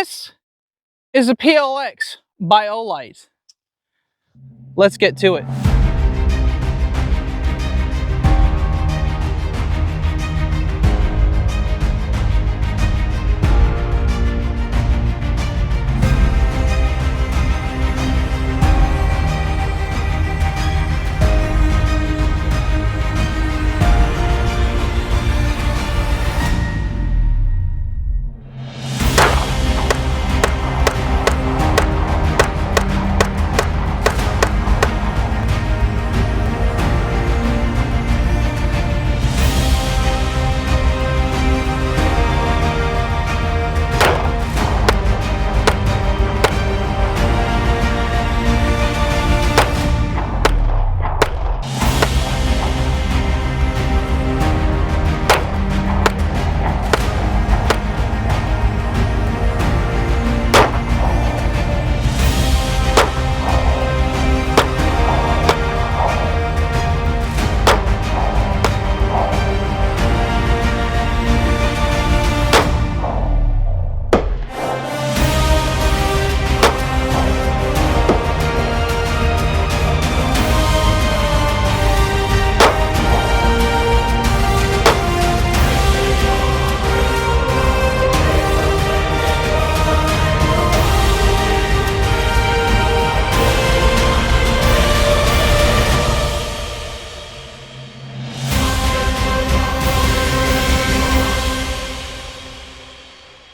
This is a PL-X by Olight. Let's get to it.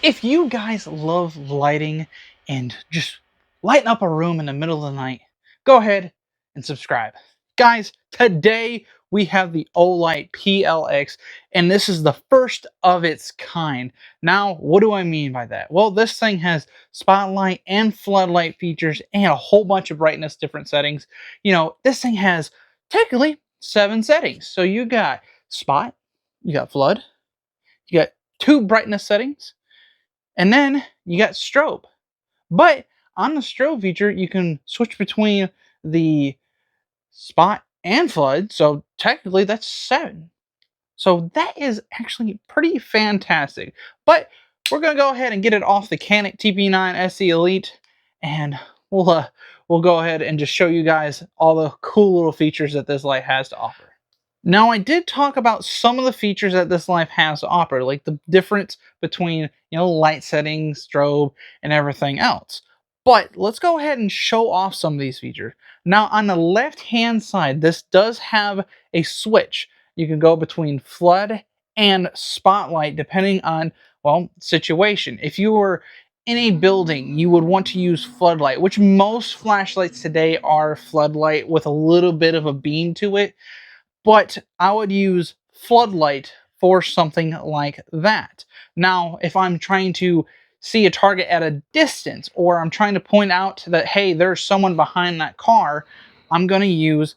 If you guys love lighting and just lighting up a room in the middle of the night, go ahead and subscribe. Guys, today we have the Olight PL-X, and this is the first of its kind. Now, what do I mean by that? Well, this thing has spotlight and floodlight features and a whole bunch of brightness different settings. You know, this thing has technically 7 settings. So you got spot, you got flood, you got 2 brightness settings, and then you got strobe. But on the strobe feature, you can switch between the spot and flood. So technically that's 7. So that is actually pretty fantastic. But we're going to go ahead and get it off the Canik TP9 SE Elite. And we'll go ahead and just show you guys all the cool little features that this light has to offer. Now, I did talk about some of the features that this light has to offer, like the difference between, light settings, strobe, and everything else. But let's go ahead and show off some of these features. Now, on the left-hand side, this does have a switch. You can go between flood and spotlight depending on, well, situation. If you were in a building, you would want to use floodlight, which most flashlights today are floodlight with a little bit of a beam to it. But I would use floodlight for something like that. Now, if I'm trying to see a target at a distance, or I'm trying to point out that, hey, there's someone behind that car, I'm going to use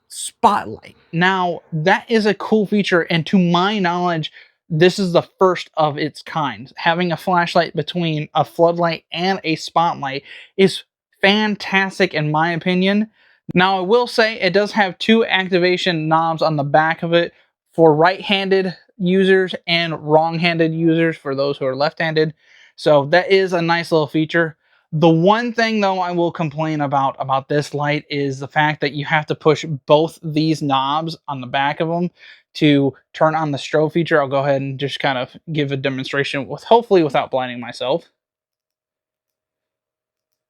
spotlight. Now, that is a cool feature, and to my knowledge, this is the first of its kind. Having a flashlight between a floodlight and a spotlight is fantastic in my opinion. Now, I will say it does have 2 activation knobs on the back of it for right-handed users and wrong-handed users for those who are left-handed. So that is a nice little feature. The one thing, though, I will complain about this light is the fact that you have to push both these knobs on the back of them to turn on the strobe feature. I'll go ahead and just kind of give a demonstration, hopefully without blinding myself.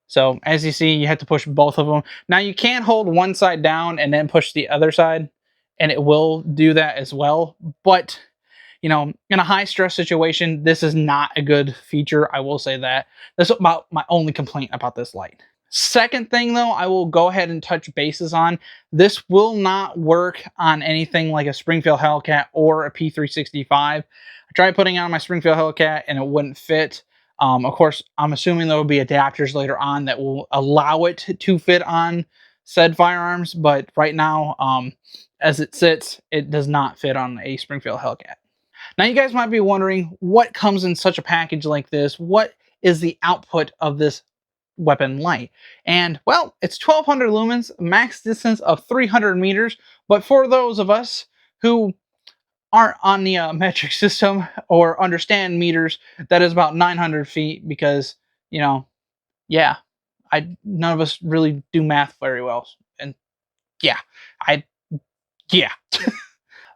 So as you see, you have to push both of them. Now you can hold one side down and then push the other side, and it will do that as well. But, in a high stress situation, this is not a good feature. I will say that. That's about my only complaint about this light. Second thing, though, I will go ahead and touch bases on. This will not work on anything like a Springfield Hellcat or a P365. I tried putting on my Springfield Hellcat and it wouldn't fit. Of course, I'm assuming there will be adapters later on that will allow it to fit on said firearms, but right now, as it sits, it does not fit on a Springfield Hellcat. Now, you guys might be wondering what comes in such a package like this. What is the output of this weapon light? And, well, it's 1200 lumens, max distance of 300 meters, but for those of us who aren't on the metric system or understand meters, that is about 900 feet because, you know, yeah, none of us really do math very well. And yeah, yeah.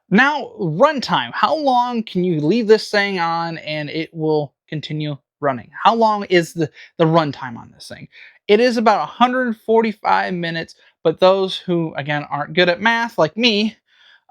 Now, runtime. How long can you leave this thing on and it will continue running? How long is the runtime on this thing? It is about 145 minutes, but those who, again, aren't good at math like me,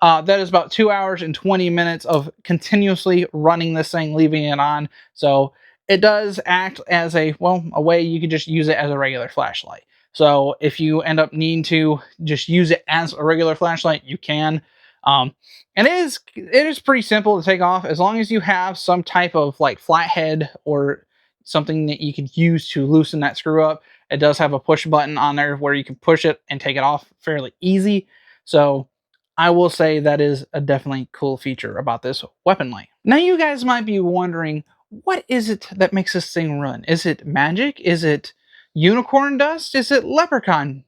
that is about 2 hours and 20 minutes of continuously running this thing, leaving it on. So it does act as a way you could just use it as a regular flashlight. So if you end up needing to just use it as a regular flashlight, you can. And it is pretty simple to take off as long as you have some type of like flathead or something that you could use to loosen that screw up. It does have a push button on there where you can push it and take it off fairly easy. So I will say that is a definitely cool feature about this weapon light. Now you guys might be wondering, what is it that makes this thing run? Is it magic? Is it unicorn dust? Is it leprechaun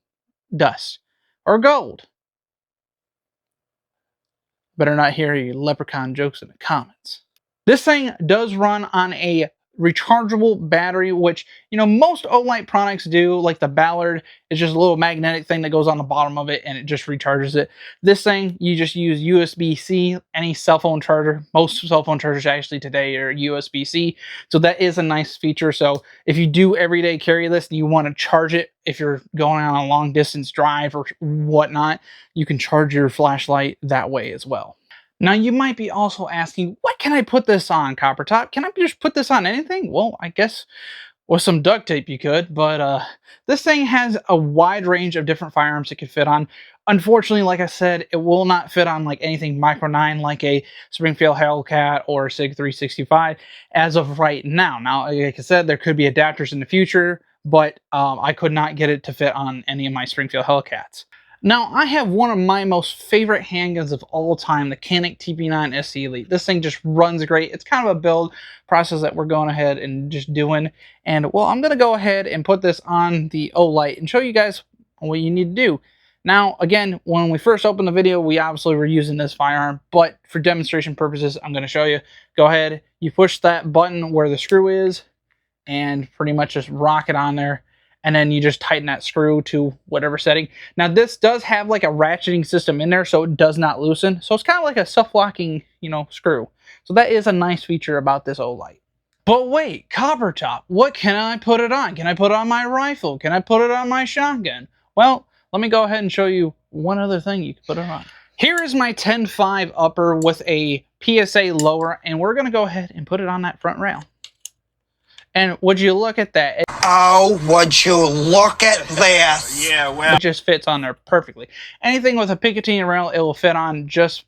dust? Or gold? Better not hear any leprechaun jokes in the comments. This thing does run on a rechargeable battery, which, you know, most Olight products do. Like the Ballard is just a little magnetic thing that goes on the bottom of it and it just recharges it. This thing, you just use USB-C, any cell phone charger. Most cell phone chargers actually today are USB-C. So that is a nice feature. So if you do everyday carry this and you want to charge it, if you're going on a long distance drive or whatnot, you can charge your flashlight that way as well. Now you might be also asking, what can I put this on, Copper Top? Can I just put this on anything? Well, I guess with some duct tape you could, but this thing has a wide range of different firearms it could fit on. Unfortunately, like I said, it will not fit on like anything Micro 9 like a Springfield Hellcat or SIG 365 as of right now. Now, like I said, there could be adapters in the future, but I could not get it to fit on any of my Springfield Hellcats. Now, I have one of my most favorite handguns of all time, the Canik TP9 SC Elite. This thing just runs great. It's kind of a build process that we're going ahead and just doing. And, well, I'm going to go ahead and put this on the Olight and show you guys what you need to do. Now, again, when we first opened the video, we obviously were using this firearm, but for demonstration purposes, I'm going to show you. Go ahead, you push that button where the screw is, and pretty much just rock it on there. And then you just tighten that screw to whatever setting. Now this does have like a ratcheting system in there, so it does not loosen. So it's kind of like a self-locking, you know, screw. So that is a nice feature about this Olight. But wait, Copper Top, what can I put it on? Can I put it on my rifle? Can I put it on my shotgun? Well, let me go ahead and show you one other thing you can put it on. Here is my 10.5 upper with a PSA lower, and we're gonna go ahead and put it on that front rail. And would you look at that? Oh, would you look at this? Yeah, well, it just fits on there perfectly. Anything with a Picatinny rail, it will fit on just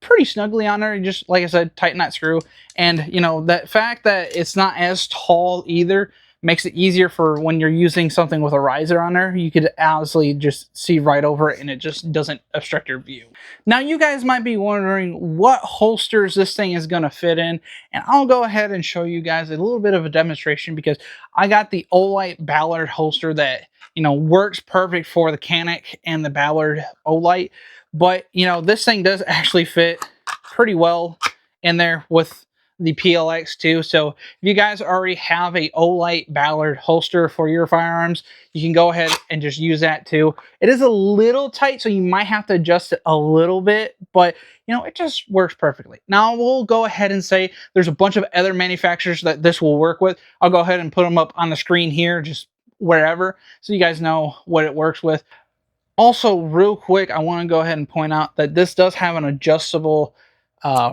pretty snugly on there. You just, like I said, tighten that screw. And, you know, that fact that it's not as tall either makes it easier for when you're using something with a riser on there. You could honestly just see right over it and it just doesn't obstruct your view. Now you guys might be wondering what holsters this thing is going to fit in, and I'll go ahead and show you guys a little bit of a demonstration because I got the Olight Ballard holster that, you know, works perfect for the Canik and the Ballard Olight, but, you know, this thing does actually fit pretty well in there with the PL-X too. So if you guys already have a Olight Ballard holster for your firearms, you can go ahead and just use that too. It is a little tight, so you might have to adjust it a little bit, but you know, it just works perfectly. Now we'll go ahead and say there's a bunch of other manufacturers that this will work with. I'll go ahead and put them up on the screen here, just wherever, so you guys know what it works with. Also, real quick, I want to go ahead and point out that this does have an adjustable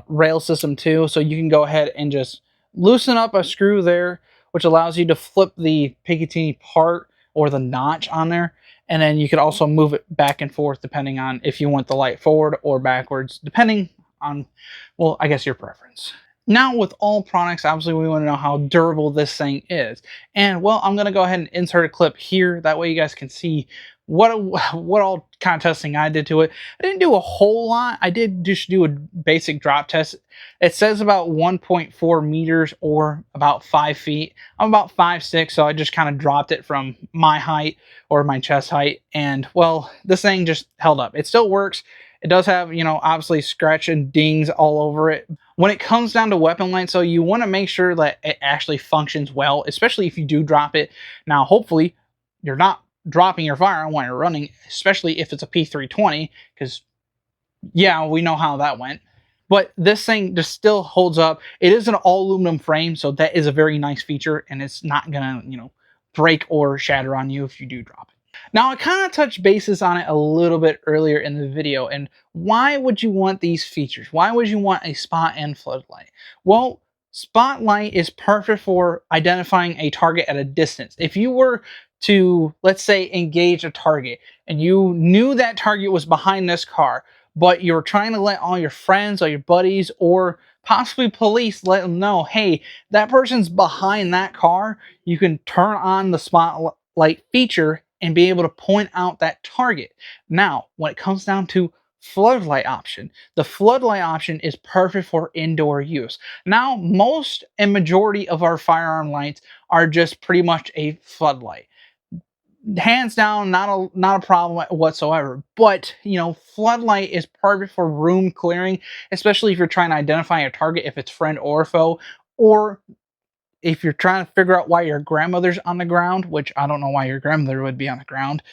rail system too, so you can go ahead and just loosen up a screw there, which allows you to flip the Picatinny part or the notch on there, and then you could also move it back and forth depending on if you want the light forward or backwards, depending on, well, I guess your preference. Now with all products, obviously we want to know how durable this thing is, and well, I'm going to go ahead and insert a clip here, that way you guys can see what all kind of testing I did to it. I didn't do a whole lot. I did just do a basic drop test. It says about 1.4 meters or about 5 feet. I'm about 5'6", so I just kind of dropped it from my height or my chest height. And, well, this thing just held up. It still works. It does have, you know, obviously scratch and dings all over it. When it comes down to weapon light, so you want to make sure that it actually functions well, especially if you do drop it. Now, hopefully, you're not dropping your firearm while you're running, especially if it's a P320, because, yeah, we know how that went. But this thing just still holds up. It is an all aluminum frame, so that is a very nice feature, and it's not gonna, you know, break or shatter on you if you do drop it. Now, I kind of touched bases on it a little bit earlier in the video, and why would you want these features? Why would you want a spot and floodlight? Well, spotlight is perfect for identifying a target at a distance. If you were to, let's say, engage a target, and you knew that target was behind this car, but you're trying to let all your friends or your buddies or possibly police let them know, hey, that person's behind that car, you can turn on the spotlight feature and be able to point out that target. Now, when it comes down to floodlight option, the floodlight option is perfect for indoor use. Now, most and majority of our firearm lights are just pretty much a floodlight. Hands down, not a problem whatsoever. But, you know, floodlight is perfect for room clearing, especially if you're trying to identify a target, if it's friend or foe, or if you're trying to figure out why your grandmother's on the ground, which I don't know why your grandmother would be on the ground.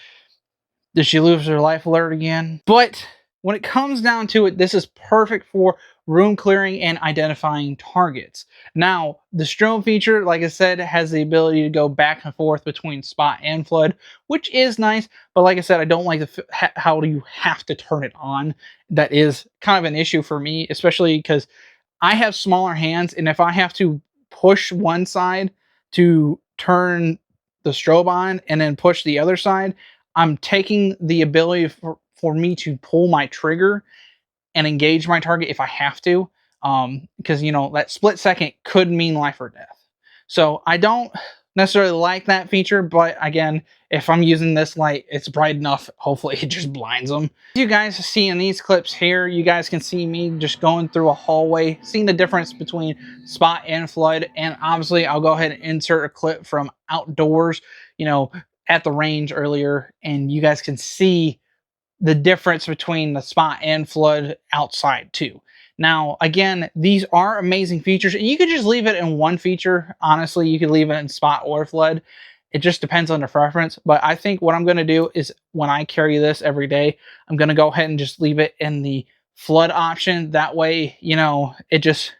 Did she lose her life alert again? But when it comes down to it, this is perfect for room clearing and identifying targets. Now, the strobe feature, like I said, has the ability to go back and forth between spot and flood, which is nice. But like I said, I don't like how you have to turn it on. That is kind of an issue for me, especially because I have smaller hands, and if I have to push one side to turn the strobe on and then push the other side, I'm taking the ability for me to pull my trigger and engage my target if I have to, because, you know, that split second could mean life or death. So I don't necessarily like that feature, but again, if I'm using this light, it's bright enough, hopefully it just blinds them. You guys see in these clips here, you guys can see me just going through a hallway, seeing the difference between spot and flood, and obviously I'll go ahead and insert a clip from outdoors, you know, at the range earlier, and you guys can see the difference between the spot and flood outside too. Now, again, these are amazing features, and you could just leave it in one feature. Honestly, you could leave it in spot or flood. It just depends on the preference. But I think what I'm going to do is when I carry this every day, I'm going to go ahead and just leave it in the flood option. That way, you know, it just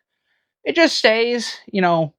stays, you know,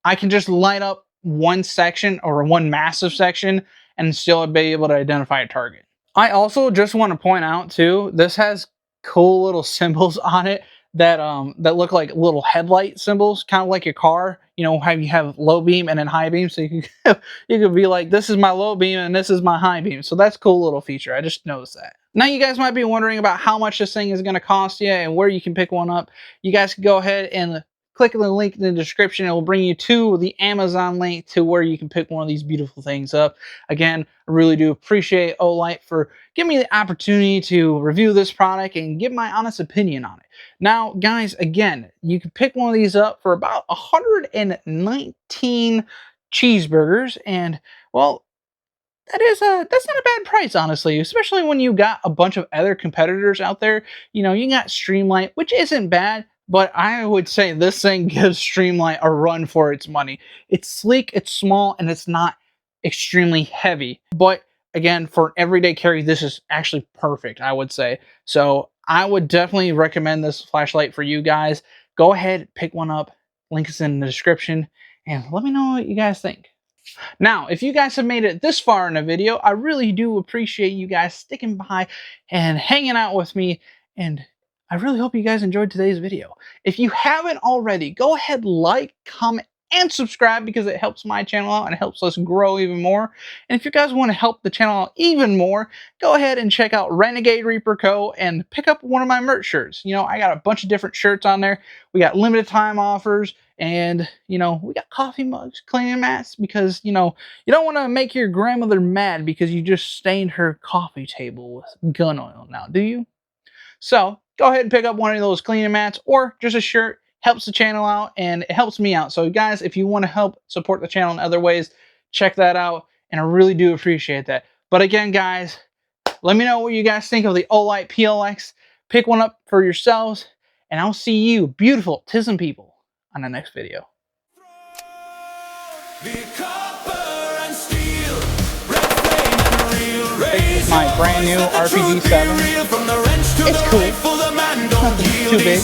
I can just light up one section or one massive section and still be able to identify a target. I also just want to point out too, this has cool little symbols on it that that look like little headlight symbols, kind of like your car. You know, how you have low beam and then high beam, so you can you could be like, this is my low beam and this is my high beam. So that's a cool little feature. I just noticed that. Now you guys might be wondering about how much this thing is going to cost you and where you can pick one up. You guys can go ahead and click the link in the description. It will bring you to the Amazon link to where you can pick one of these beautiful things up. Again, I really do appreciate Olight for giving me the opportunity to review this product and give my honest opinion on it. Now, guys, again, you can pick one of these up for about 119 cheeseburgers, and well, that's not a bad price, honestly, especially when you got a bunch of other competitors out there. You know, you got Streamlight, which isn't bad, but I would say this thing gives Streamlight a run for its money. It's sleek, it's small, and it's not extremely heavy. But again, for an everyday carry, this is actually perfect, I would say. So I would definitely recommend this flashlight for you guys. Go ahead, pick one up. Link is in the description, and let me know what you guys think. Now, if you guys have made it this far in the video, I really do appreciate you guys sticking by and hanging out with me, and I really hope you guys enjoyed today's video. If you haven't already, go ahead, like, comment, and subscribe, because it helps my channel out and it helps us grow even more. And if you guys want to help the channel out even more, go ahead and check out Renegade Reaper Co. and pick up one of my merch shirts. You know, I got a bunch of different shirts on there. We got limited time offers, and, you know, we got coffee mugs, cleaning mats, because, you know, you don't want to make your grandmother mad because you just stained her coffee table with gun oil now, do you? So go ahead and pick up one of those cleaning mats or just a shirt. Helps the channel out and it helps me out. So guys, if you want to help support the channel in other ways, check that out, and I really do appreciate that. But again, guys, let me know what you guys think of the Olight PL-X. Pick one up for yourselves, and I'll see you, beautiful Tism people, on the next video. This is my brand new RPG 7. It's cool. Nothing too big.